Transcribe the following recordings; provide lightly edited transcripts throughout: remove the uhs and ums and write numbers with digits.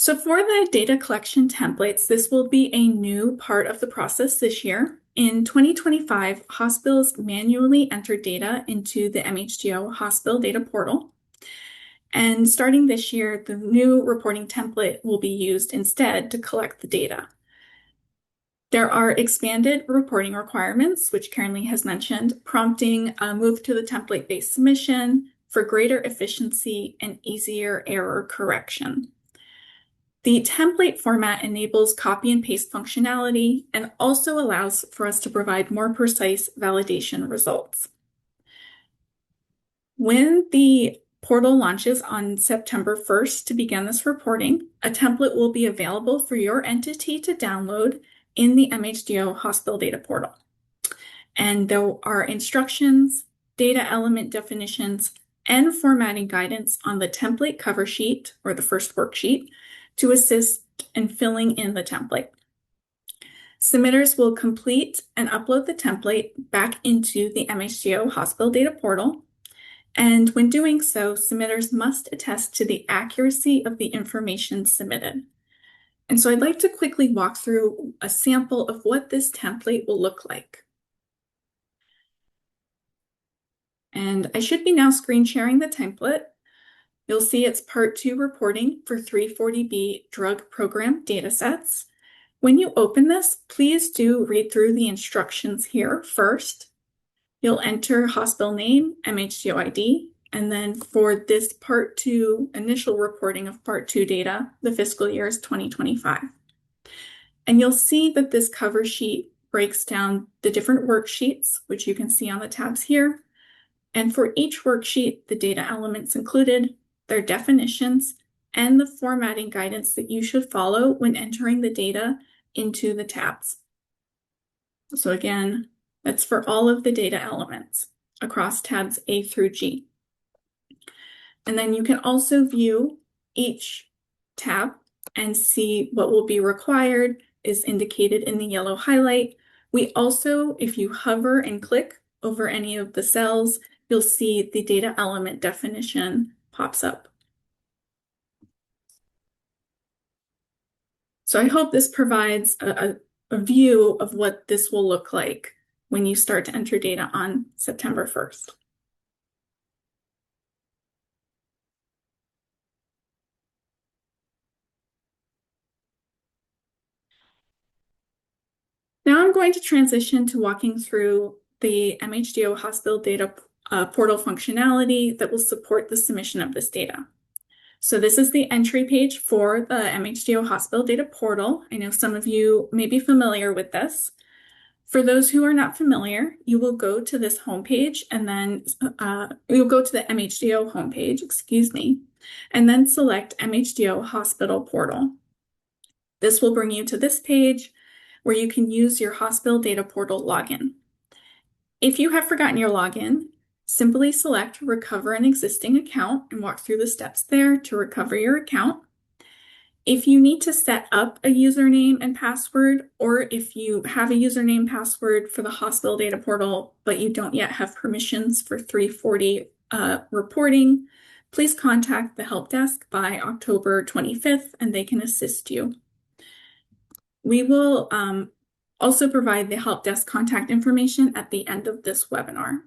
So for the data collection templates, this will be a new part of the process this year. In 2025, hospitals manually enter data into the MHDO Hospital Data Portal. And starting this year, the new reporting template will be used instead to collect the data. There are expanded reporting requirements, which Karen Lee has mentioned, prompting a move to the template-based submission for greater efficiency and easier error correction. The template format enables copy and paste functionality and also allows for us to provide more precise validation results. When the portal launches on September 1st to begin this reporting, a template will be available for your entity to download in the MHDO Hospital Data Portal. And there are instructions, data element definitions, and formatting guidance on the template cover sheet or the first worksheet to assist in filling in the template. Submitters will complete and upload the template back into the MHDO Hospital Data Portal. And when doing so, submitters must attest to the accuracy of the information submitted. And so I'd like to quickly walk through a sample of what this template will look like. And I should be now screen sharing the template. You'll see it's Part 2 reporting for 340B drug program datasets. When you open this, please do read through the instructions here first. You'll enter hospital name, MHDO ID, and then for this Part 2 initial reporting of Part 2 data, the fiscal year is 2025. And you'll see that this cover sheet breaks down the different worksheets, which you can see on the tabs here. And for each worksheet, the data elements included, their definitions, and the formatting guidance that you should follow when entering the data into the tabs. So again, that's for all of the data elements across tabs A through G. And then you can also view each tab and see what will be required is indicated in the yellow highlight. We also, if you hover and click over any of the cells, you'll see the data element definition pops up. So I hope this provides a view of what this will look like when you start to enter data on September 1st. Now I'm going to transition to walking through the MHDO Hospital Data Portal functionality that will support the submission of this data. So this is the entry page for the MHDO Hospital Data Portal. I know some of you may be familiar with this. For those who are not familiar, you will go to this homepage and then you'll go to the MHDO homepage, and then select MHDO Hospital Portal. This will bring you to this page where you can use your Hospital Data Portal login. If you have forgotten your login, simply select Recover an Existing Account and walk through the steps there to recover your account. If you need to set up a username and password, or if you have a username password for the Hospital Data Portal, but you don't yet have permissions for 340 reporting, please contact the help desk by October 25th and they can assist you. We will also provide the help desk contact information at the end of this webinar.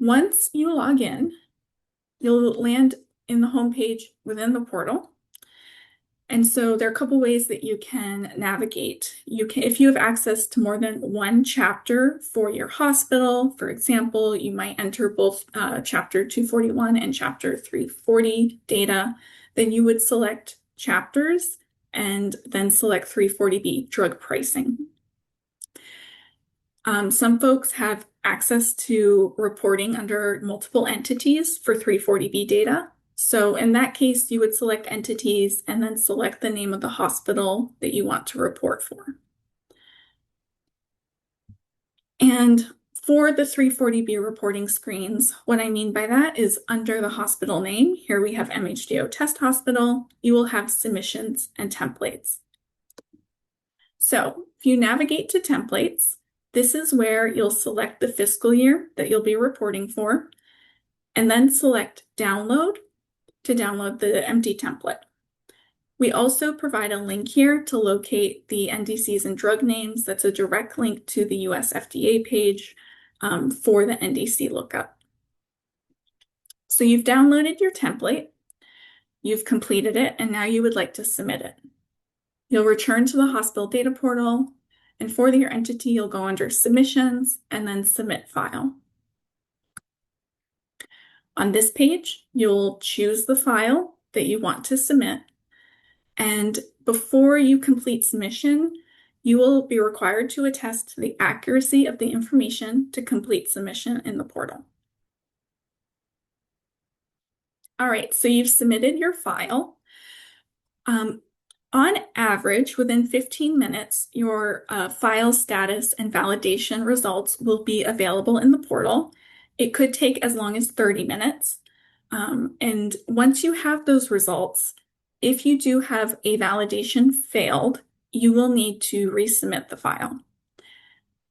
Once you log in, you'll land in the homepage within the portal. And so there are a couple ways that you can navigate. If you have access to more than one chapter for your hospital, for example, you might enter both Chapter 241 and Chapter 340 data, then you would select chapters and then select 340B drug pricing. Some folks have access to reporting under multiple entities for 340B data. So in that case, you would select entities and then select the name of the hospital that you want to report for. And for the 340B reporting screens, what I mean by that is under the hospital name, here we have MHDO Test Hospital, you will have submissions and templates. So if you navigate to templates, this is where you'll select the fiscal year that you'll be reporting for, and then select Download, to download the empty template. We also provide a link here to locate the NDCs and drug names. That's a direct link to the US FDA page for the NDC lookup. So you've downloaded your template, you've completed it, and now you would like to submit it. You'll return to the hospital data portal, and for your entity, you'll go under Submissions and then Submit File. On this page, you'll choose the file that you want to submit, and before you complete submission, you will be required to attest to the accuracy of the information to complete submission in the portal. All right, so you've submitted your file. On average, within 15 minutes, your file status and validation results will be available in the portal. It could take as long as 30 minutes. And once you have those results, if you do have a validation failed, you will need to resubmit the file.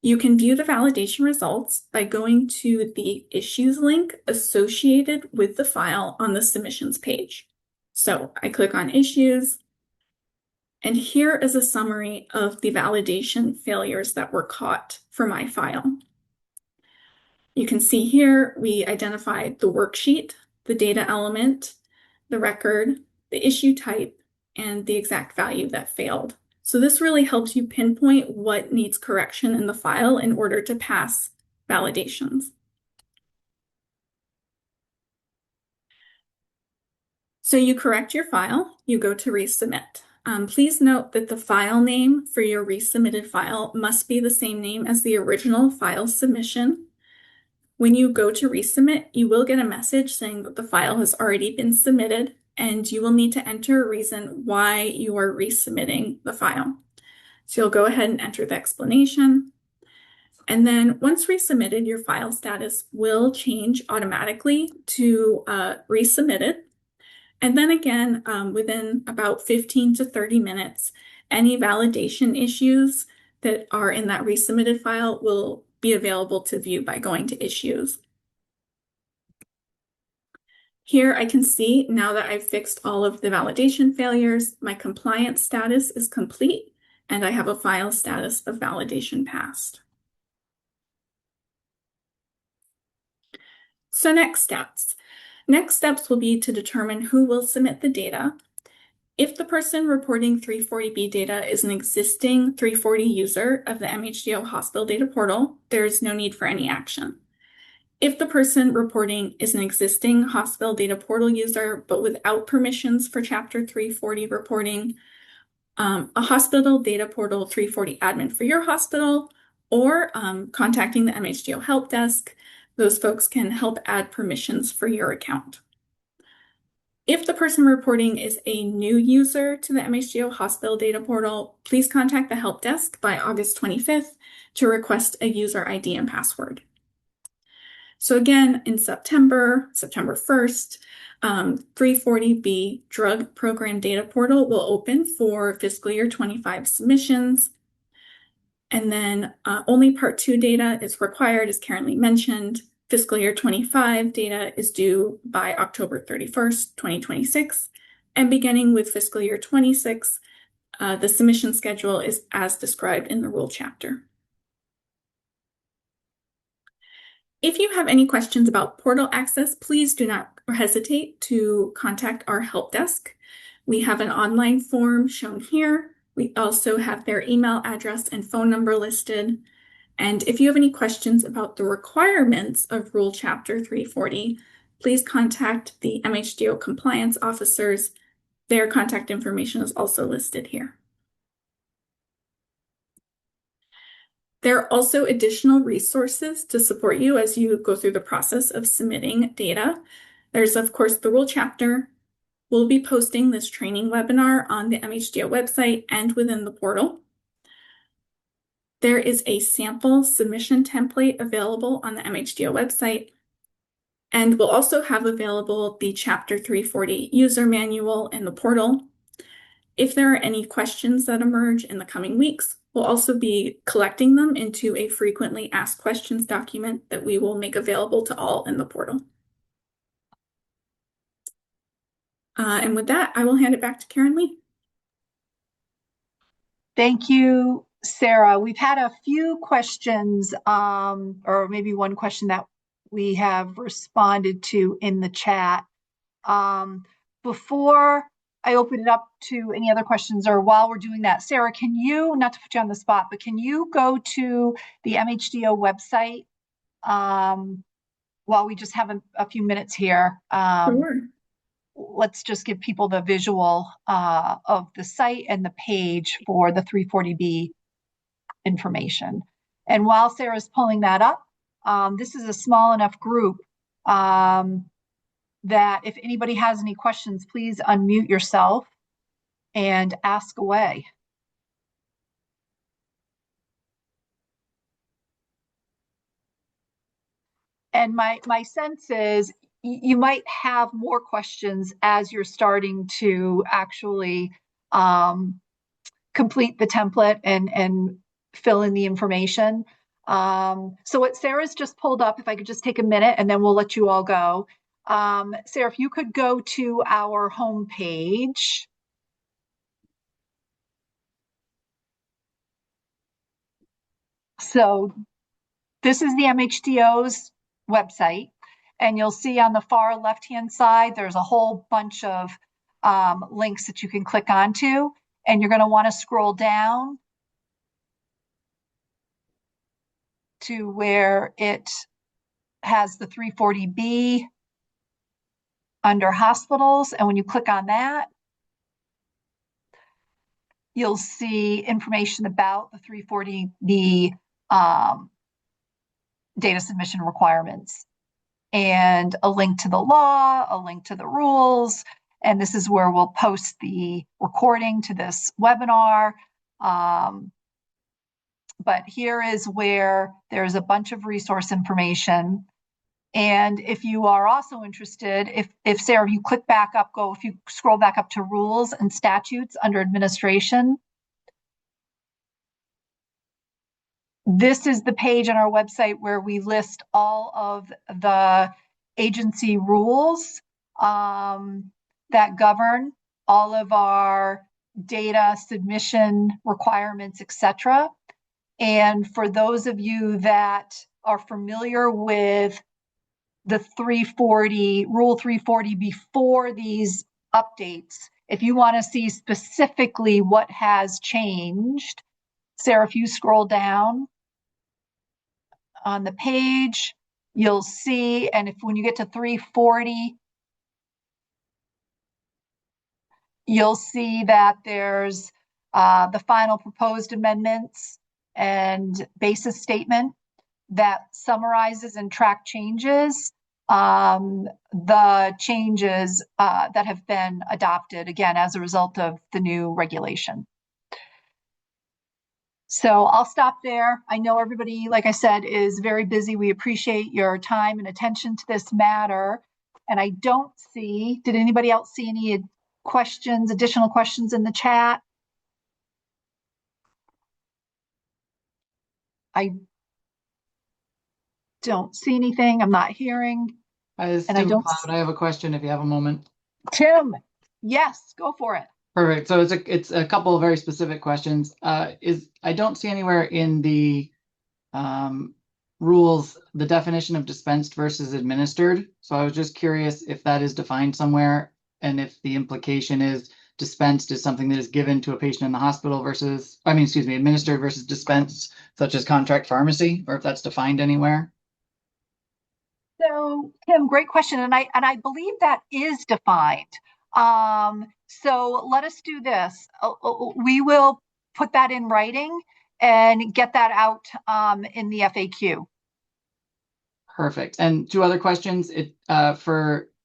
You can view the validation results by going to the Issues link associated with the file on the Submissions page. So I click on Issues, and here is a summary of the validation failures that were caught for my file. You can see here we identified the worksheet, the data element, the record, the issue type, and the exact value that failed. So this really helps you pinpoint what needs correction in the file in order to pass validations. So you correct your file, you go to resubmit. Please note that the file name for your resubmitted file must be the same name as the original file submission. When you go to resubmit, you will get a message saying that the file has already been submitted, and you will need to enter a reason why you are resubmitting the file. So you'll go ahead and enter the explanation. And then once resubmitted, your file status will change automatically to resubmitted. And then again, within about 15 to 30 minutes, any validation issues that are in that resubmitted file will be available to view by going to Issues. Here I can see now that I've fixed all of the validation failures, my compliance status is complete, and I have a file status of validation passed. So next steps. Next steps will be to determine who will submit the data. If the person reporting 340B data is an existing 340 user of the MHDO Hospital Data Portal, there is no need for any action. If the person reporting is an existing Hospital Data Portal user but without permissions for Chapter 340 reporting, a Hospital Data Portal 340 admin for your hospital, or contacting the MHDO Help Desk, those folks can help add permissions for your account. If the person reporting is a new user to the MHDO Hospital Data Portal, please contact the Help Desk by August 25th to request a user ID and password. So again, in September 1st, 340B Drug Program Data Portal will open for fiscal year 25 submissions. And then only Part 2 data is required, as currently mentioned. Fiscal year 25 data is due by October 31st, 2026. And beginning with fiscal year 26, the submission schedule is as described in the rule chapter. If you have any questions about portal access, please do not hesitate to contact our help desk. We have an online form shown here. We also have their email address and phone number listed. And if you have any questions about the requirements of Rule Chapter 340, please contact the MHDO compliance officers. Their contact information is also listed here. There are also additional resources to support you as you go through the process of submitting data. There's, of course, the Rule Chapter. We'll be posting this training webinar on the MHDO website and within the portal. There is a sample submission template available on the MHDO website, and we'll also have available the Chapter 340 user manual in the portal. If there are any questions that emerge in the coming weeks, we'll also be collecting them into a frequently asked questions document that we will make available to all in the portal. And with that, I will hand it back to Karen Lee. Thank you, Sarah. We've had a few questions, or maybe one question that we have responded to in the chat. Before I open it up to any other questions, or while we're doing that, Sarah, can you, not to put you on the spot, but can you go to the MHDO website while we just have a few minutes here? Sure. Let's just give people the visual of the site and the page for the 340B information. And while Sarah's pulling that up, this is a small enough group that if anybody has any questions, please unmute yourself and ask away. And my sense is you might have more questions as you're starting to actually complete the template and fill in the information. So what Sarah's just pulled up, if I could just take a minute and then we'll let you all go. Sarah, if you could go to our home page. So this is the MHDO's website, and you'll see on the far left-hand side, there's a whole bunch of links that you can click onto, and you're going to want to scroll down to where it has the 340B under hospitals. And when you click on that, you'll see information about the 340B data submission requirements and a link to the law, a link to the rules. And this is where we'll post the recording to this webinar. But here is where there's a bunch of resource information. And if you are also interested, if Sarah, if you click back up, if you scroll back up to rules and statutes under administration, this is the page on our website where we list all of the agency rules that govern all of our data submission requirements, etc. And for those of you that are familiar with the 340, Rule 340 before these updates, if you want to see specifically what has changed, Sarah, if you scroll down on the page, you'll see, and when you get to 340, you'll see that there's the final proposed amendments and basis statement that summarizes and track changes, the changes that have been adopted, again, as a result of the new regulation. So I'll stop there. I know everybody, like I said, is very busy. We appreciate your time and attention to this matter. And I don't see, did anybody else see any questions, additional questions in the chat? I don't see anything. I'm not hearing. Hi, Tim Cloud. I have a question if you have a moment. Tim, yes, go for it. Perfect. So it's a couple of very specific questions. I don't see anywhere in the rules the definition of dispensed versus administered. So I was just curious if that is defined somewhere, and if the implication is dispensed is something that is given to a patient in the hospital versus, administered versus dispensed, such as contract pharmacy, or if that's defined anywhere. So, Tim, great question, and I believe that is defined. So let us do this. We will put that in writing and get that out in the FAQ. Perfect. And two other questions.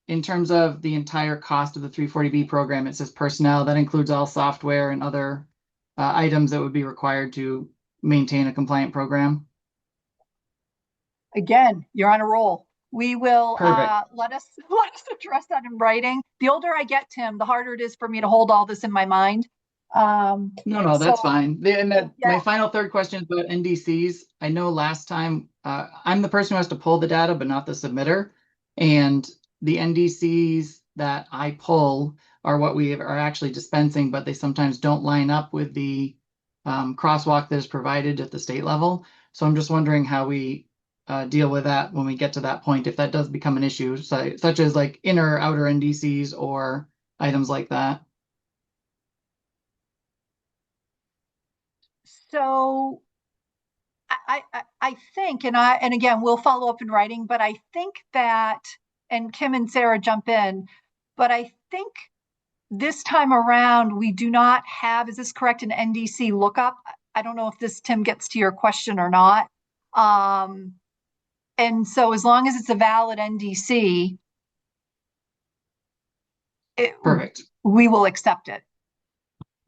In terms of the entire cost of the 340B program, it says personnel. That includes all software and other items that would be required to maintain a compliant program. Again, you're on a roll. We will let us address that in writing. The older I get, Tim, the harder it is for me to hold all this in my mind. No, that's fine. My final third question is about NDCs. I know last time I'm the person who has to pull the data, but not the submitter. And the NDCs that I pull are what we are actually dispensing, but they sometimes don't line up with the crosswalk that is provided at the state level. So I'm just wondering how we deal with that when we get to that point, if that does become an issue, such as like inner or outer NDCs or items like that. So I think, and again, we'll follow up in writing, but I think that, and Kim and Sarah jump in, but I think this time around, we do not have, is this correct, an NDC lookup? I don't know if this, Tim, gets to your question or not. And so as long as it's a valid NDC, Perfect. we will accept it.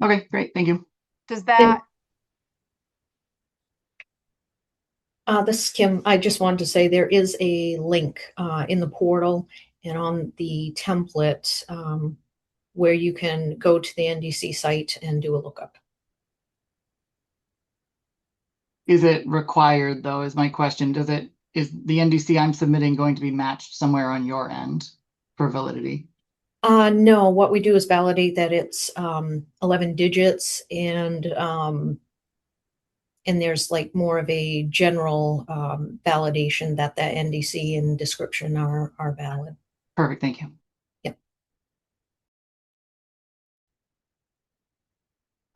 Okay, great. Thank you. Does that? This is Kim. I just wanted to say there is a link in the portal and on the template where you can go to the NDC site and do a lookup. Is it required though, is my question. Is the NDC I'm submitting going to be matched somewhere on your end for validity? No, what we do is validate that it's 11 digits and there's like more of a general validation that the NDC and description are valid. Perfect, thank you. Yep.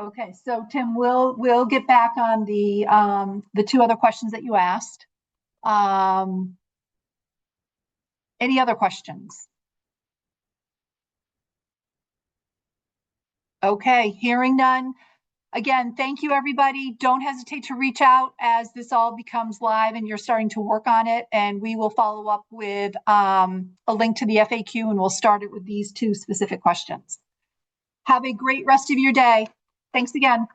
Okay, so Tim, we'll get back on the two other questions that you asked. Any other questions? Okay, hearing none. Again, thank you, everybody. Don't hesitate to reach out as this all becomes live and you're starting to work on it. And we will follow up with a link to the FAQ, and we'll start it with these two specific questions. Have a great rest of your day. Thanks again.